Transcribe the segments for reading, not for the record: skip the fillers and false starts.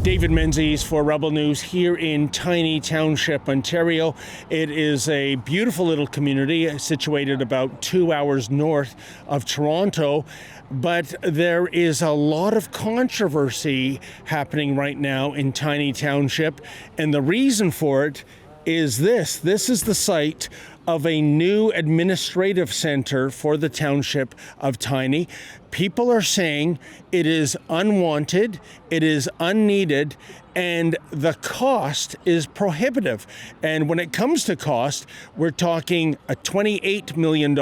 David Menzies for Rebel News here in tiny Township, Ontario. It is a beautiful little community situated about 2 hours north of Toronto, but there is a lot of controversy happening right now in tiny Township, and the reason for it is this. This is the site of a new administrative center for the township of Tiny. People are saying it is unwanted, it is unneeded, and the cost is prohibitive. And when it comes to cost, we're talking a $28 million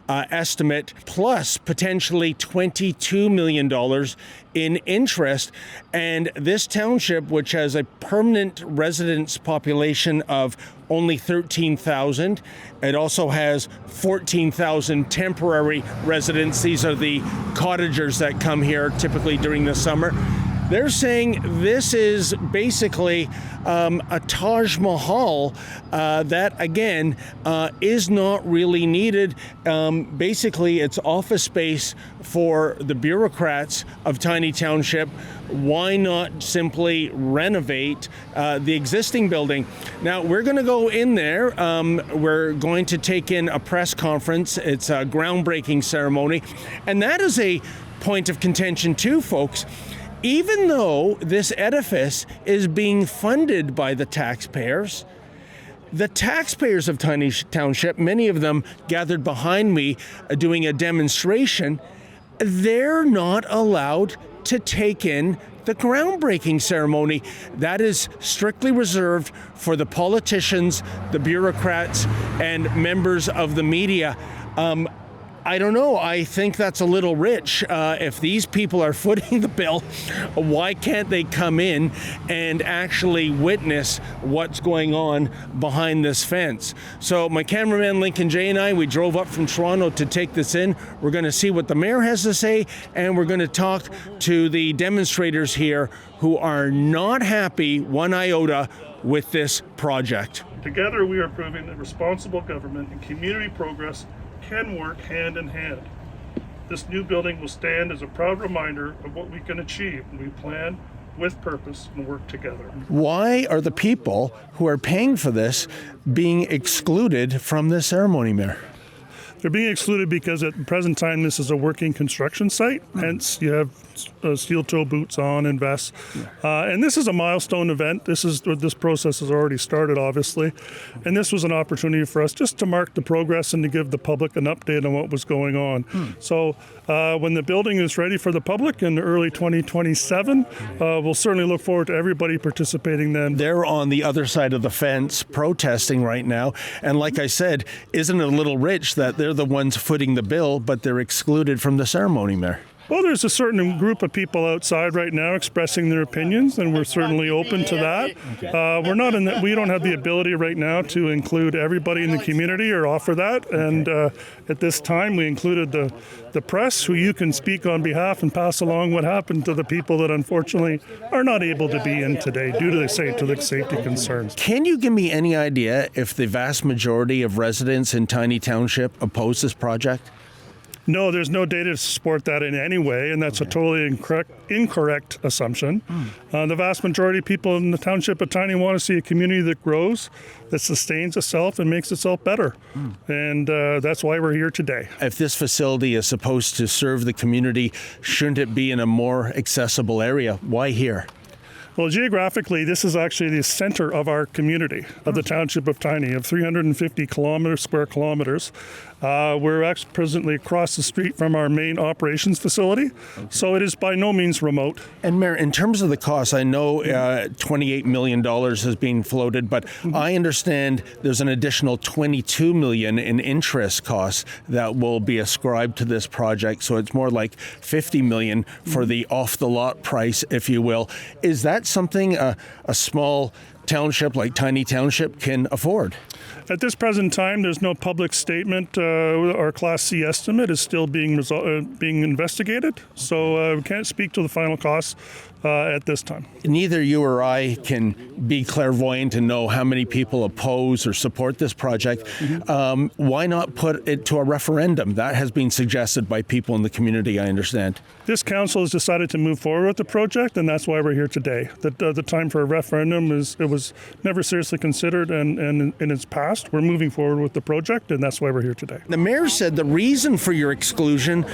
estimate plus potentially $22 million in interest. And this township, which has a permanent residence population of only 13,000, it also has 14,000 temporary residents. These are the cottagers that come here typically during the summer. They're saying this is basically a Taj Mahal that, again, is not really needed. Basically, it's office space for the bureaucrats of Tiny Township. Why not simply renovate the existing building? Now, we're going to go in there. We're going to take in a press conference. It's a groundbreaking ceremony. And that is a point of contention too, folks. Even though this edifice is being funded by the taxpayers of Tiny Township, many of them gathered behind me doing a demonstration, they're not allowed to take in the groundbreaking ceremony. That is strictly reserved for the politicians, the bureaucrats, and members of the media. I don't know. I think that's a little rich. If these people are footing the bill, why can't they come in and actually witness what's going on behind this fence? So my cameraman Lincoln J and I, we drove up from Toronto to take this in. We're going to see what the mayor has to say, and we're going to talk to the demonstrators here who are not happy one iota with this project. Together we are proving that responsible government and community progress can work hand in hand. This new building will stand as a proud reminder of what we can achieve when we plan with purpose and work together. Why are the people who are paying for this being excluded from this ceremony, Mayor? They're being excluded because at the present time this is a working construction site, hence you have steel toe boots on and vests. And this is a milestone event. This process has already started, obviously. And this was an opportunity for us just to mark the progress and to give the public an update on what was going on. So when the building is ready for the public in early 2027, we'll certainly look forward to everybody participating then. They're on the other side of the fence protesting right now. And like I said, isn't it a little rich that they're the ones footing the bill, but they're excluded from the ceremony, Mayor? Well, there's a certain group of people outside right now expressing their opinions, and we're certainly open to that. We don't have the ability right now to include everybody in the community or offer that. And at this time, we included the press, who you can speak on behalf and pass along what happened to the people that unfortunately are not able to be in today due to the safety concerns. Can you give me any idea if the vast majority of residents in Tiny Township oppose this project? No, there's no data to support that in any way, and that's a totally incorrect assumption. The vast majority of people in the township of Tiny want to see a community that grows, that sustains itself and makes itself better. And that's why we're here today. If this facility is supposed to serve the community, shouldn't it be in a more accessible area? Why here? Well, geographically, this is actually the center of our community, of the township of Tiny, of 350 square kilometers. We're presently across the street from our main operations facility, so it is by no means remote. And Mayor, in terms of the cost, I know $28 million is being floated, but I understand there's an additional $22 million in interest costs that will be ascribed to this project, so it's more like $50 million for the off-the-lot price, if you will. Is that something a small township like Tiny Township can afford? At this present time, there's no public statement. Our Class C estimate is still being investigated, so we can't speak to the final costs at this time. Neither you or I can be clairvoyant and know how many people oppose or support this project. Why not put it to a referendum? That has been suggested by people in the community, I understand. This council has decided to move forward with the project, and that's why we're here today. The time for a referendum was never seriously considered, and in its past. We're moving forward with the project, and that's why we're here today. The mayor said the reason for your exclusion,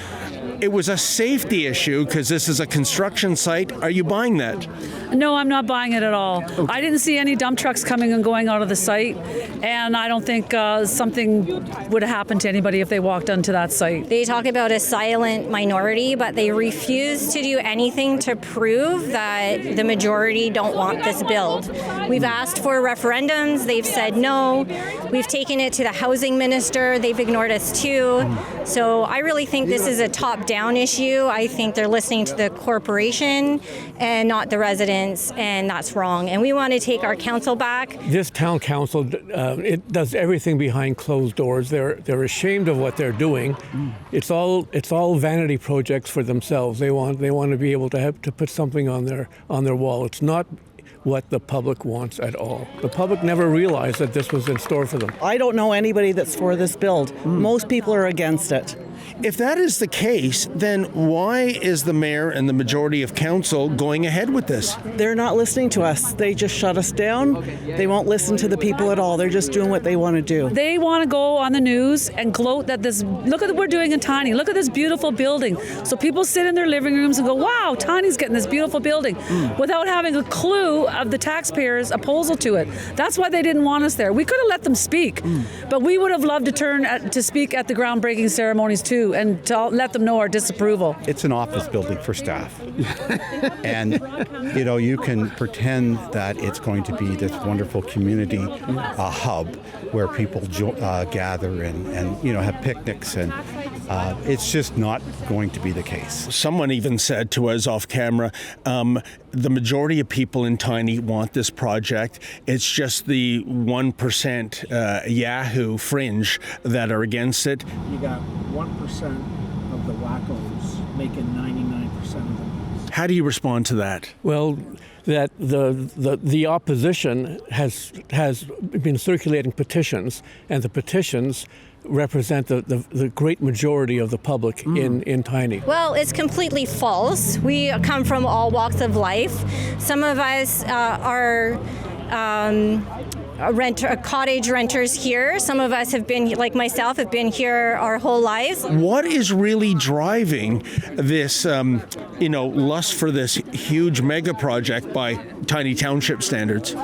it was a safety issue because this is a construction site. Are you buying that? No, I'm not buying it at all. Okay. I didn't see any dump trucks coming and going out of the site, and I don't think something would have happened to anybody if they walked onto that site. They talk about a silent minority, but they refuse to do anything to prove that the majority don't want this build. We've asked for referendums. They've said no. We've taken it to the housing minister. They've ignored us too. So I really think this is a top-down issue. I think they're listening to the corporation and not the residents, and that's wrong. And we want to take our council back. This town council, it does everything behind closed doors. They're ashamed of what they're doing. It's all vanity projects for themselves. They want to be able to have to put something on their wall. It's not what the public wants at all. The public never realized that this was in store for them. I don't know anybody that's for this build. Most people are against it. If that is the case, then why is the mayor and the majority of council going ahead with this? They're not listening to us. They just shut us down. They won't listen to the people at all. They're just doing what they want to do. They want to go on the news and gloat that look at what we're doing in Tiny. Look at this beautiful building. So people sit in their living rooms and go, wow, Tiny's getting this beautiful building, without having a clue of the taxpayers' opposal to it. That's why they didn't want us there. We could have let them speak, but we would have loved to speak at the groundbreaking ceremonies too, and to let them know our disapproval. It's an office building for staff. And, you can pretend that it's going to be this wonderful community hub where people gather and have picnics, and it's just not going to be the case. Someone even said to us off camera, the majority of people in Tiny want this project. It's just the 1% Yahoo fringe that are against it. You got 1% of the wackos making 99% of the noise. How do you respond to that? Well, that the opposition has been circulating petitions, and the petitions represent the great majority of the public in Tiny. Well, it's completely false. We come from all walks of life. Some of us are cottage renters here. Some of us have been, like myself, have been here our whole lives. What is really driving this, lust for this huge mega project by Tiny Township standards?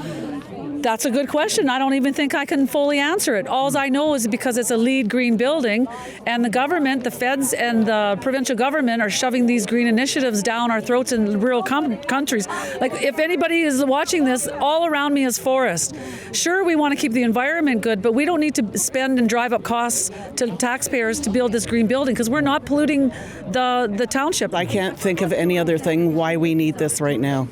That's a good question. I don't even think I can fully answer it. All I know is because it's a LEED green building, and the government, the feds and the provincial government are shoving these green initiatives down our throats in rural countries. Like, if anybody is watching this, all around me is forest. Sure, we want to keep the environment good, but we don't need to spend and drive up costs to taxpayers to build this green building, because we're not polluting the township. I can't think of any other thing why we need this right now,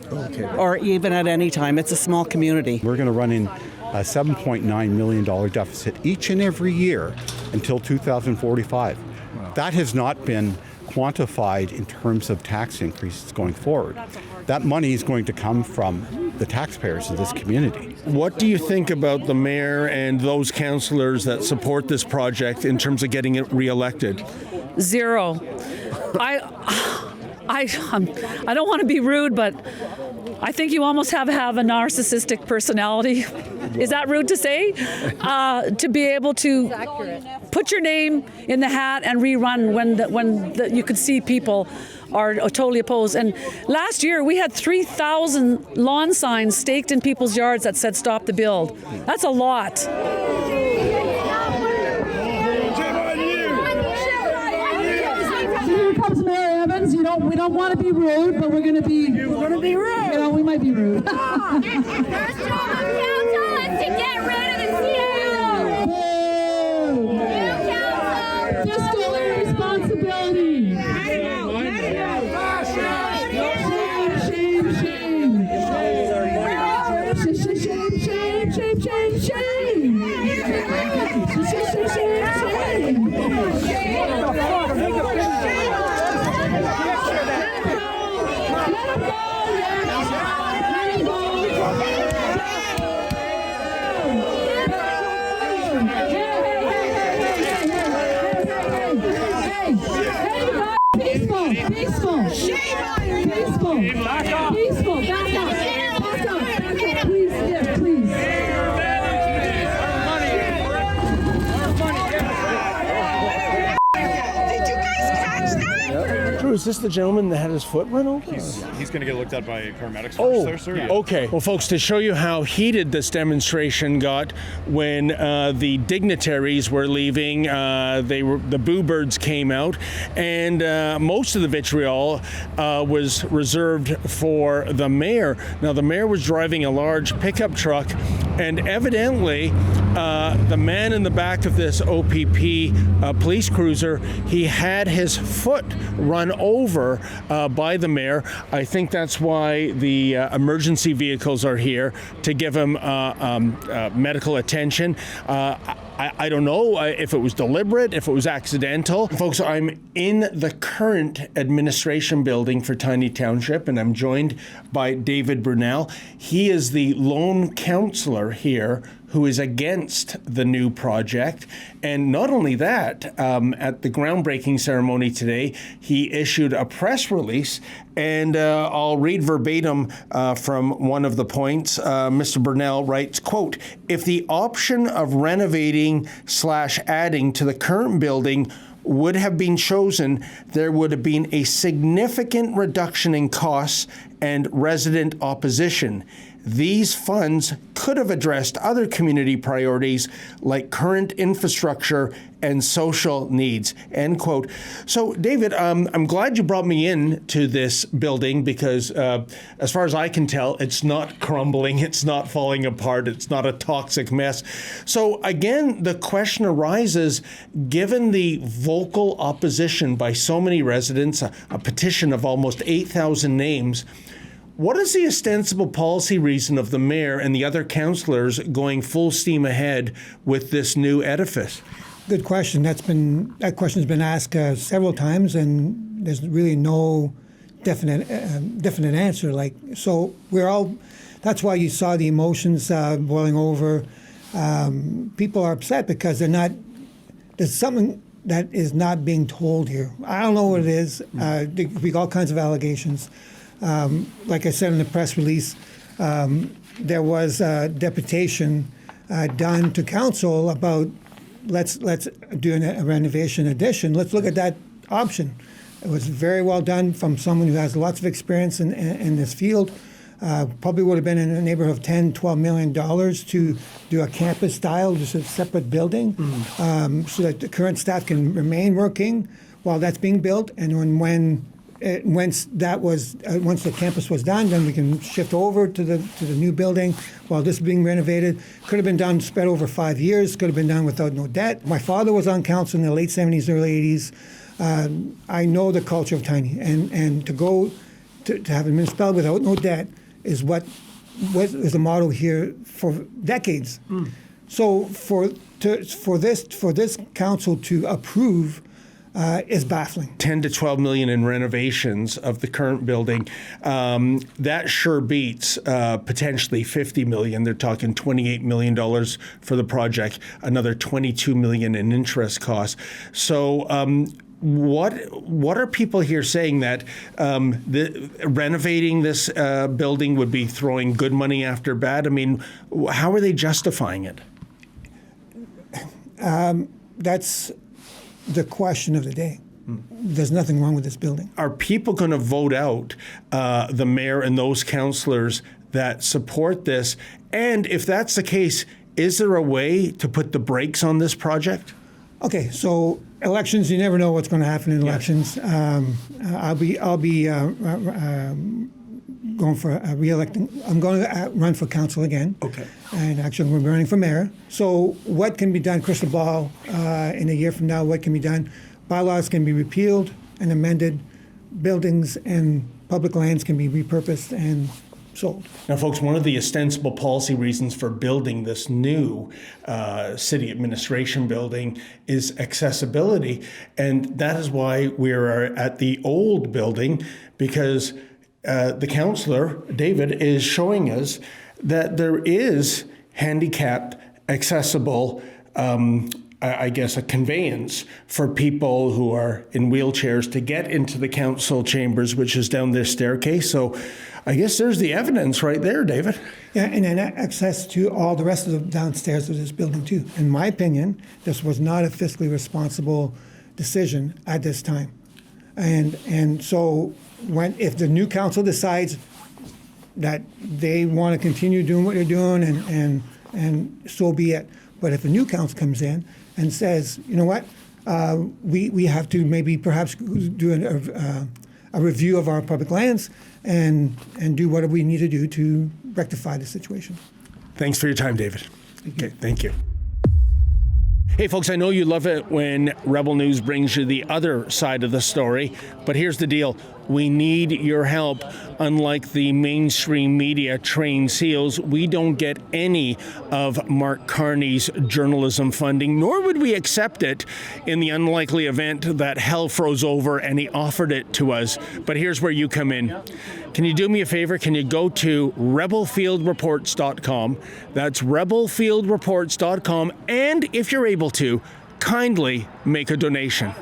or even at any time. It's a small community. We're going to run in a $7.9 million deficit each and every year until 2045. Wow. That has not been quantified in terms of tax increases going forward. That money is going to come from the taxpayers of this community. What do you think about the mayor and those councillors that support this project in terms of getting it re-elected? Zero. I don't want to be rude, but I think you almost have a narcissistic personality. Is that rude to say? To be able to put your name in the hat and rerun when you could see people are totally opposed. And last year we had 3,000 lawn signs staked in people's yards that said "Stop the build." That's a lot. Here comes Mayor Evans. We don't want to be rude, but we're going to be. We're going to be rude. We might be rude. First job of council is to get rid of the CAO. New council. Fiscal irresponsibility. Shame. Peaceful. Shame on you. Peaceful. Back up. Peaceful. Back up. Back up. Please, yeah, please. Did you guys catch that? Drew, is this the gentleman that had his foot run over? He's going to get looked at by paramedics first, Oh, there, sir. Yeah. okay. Well, folks, to show you how heated this demonstration got when the dignitaries were leaving, the boo birds came out, and most of the vitriol was reserved for the mayor. Now, the mayor was driving a large pickup truck, and evidently, the man in the back of this OPP police cruiser, he had his foot run over by the mayor. I think that's why the emergency vehicles are here to give him medical attention. I don't know if it was deliberate, if it was accidental. Folks, I'm in the current administration building for Tiny Township, and I'm joined by David Brunel. He is the lone councillor here who is against the new project. And not only that, at the groundbreaking ceremony today, he issued a press release, and I'll read verbatim from one of the points. Mr. Brunel writes, quote, "If the option of renovating/adding to the current building would have been chosen, there would have been a significant reduction in costs and resident opposition. These funds could have addressed other community priorities like current infrastructure and social needs," end quote. So, David, I'm glad you brought me in to this building because, as far as I can tell, it's not crumbling, it's not falling apart, it's not a toxic mess. So, again, the question arises, given the vocal opposition by so many residents, a petition of almost 8,000 names, what is the ostensible policy reason of the mayor and the other councillors going full steam ahead with this new edifice? Good question. That question's been asked several times, and there's really no definite answer. That's why you saw the emotions boiling over. People are upset because there's something that is not being told here. I don't know what it is. There could be all kinds of allegations. Like I said in the press release, there was a deputation done to council about let's do a renovation addition. Let's look at that option. It was very well done from someone who has lots of experience in this field. Probably would have been in the neighborhood of $10-12 million to do a campus style, just a separate building, so that the current staff can remain working while that's being built. And once the campus was done, then we can shift over to the new building while this is being renovated. Could have been done, spread over 5 years. Could have been done without no debt. My father was on council in the late 70s, early 80s. I know the culture of Tiny, and to go to have a municipality without no debt is what is the motto here for decades. So for this council to approve is baffling. 10 to 12 million in renovations of the current building. That sure beats potentially 50 million. They're talking $28 million for the project, another 22 million in interest costs. So what are people here saying that renovating this building would be throwing good money after bad? I mean, how are they justifying it? That's the question of the day. There's nothing wrong with this building. Are people going to vote out the mayor and those councillors that support this? And if that's the case, is there a way to put the brakes on this project? Okay, so elections, you never know what's going to happen in elections. I'll be going for re-electing. I'm going to run for council again. Okay. And actually, I'm going to be running for mayor. So what can be done, crystal ball, in a year from now, what can be done? Bylaws can be repealed and amended. Buildings and public lands can be repurposed and sold. Now, folks, one of the ostensible policy reasons for building this new city administration building is accessibility. And that is why we are at the old building, because the councillor, David, is showing us that there is handicapped accessible, I guess, a conveyance for people who are in wheelchairs to get into the council chambers, which is down this staircase. So I guess there's the evidence right there, David. Yeah, and then access to all the rest of the downstairs of this building too. In my opinion, this was not a fiscally responsible decision at this time. And so if the new council decides that they want to continue doing what they're doing, and so be it. But if a new council comes in and says, you know what, we have to maybe perhaps do a review of our public lands and do whatever we need to do to rectify the situation. Thanks for your time, David. Okay, thank you. Hey folks, I know you love it when Rebel News brings you the other side of the story, but here's the deal. We need your help. Unlike the mainstream media trained seals, we don't get any of Mark Carney's journalism funding, nor would we accept it in the unlikely event that hell froze over and he offered it to us. But here's where you come in. Can you do me a favor? Can you go to rebelfieldreports.com? That's rebelfieldreports.com. And if you're able to, kindly make a donation.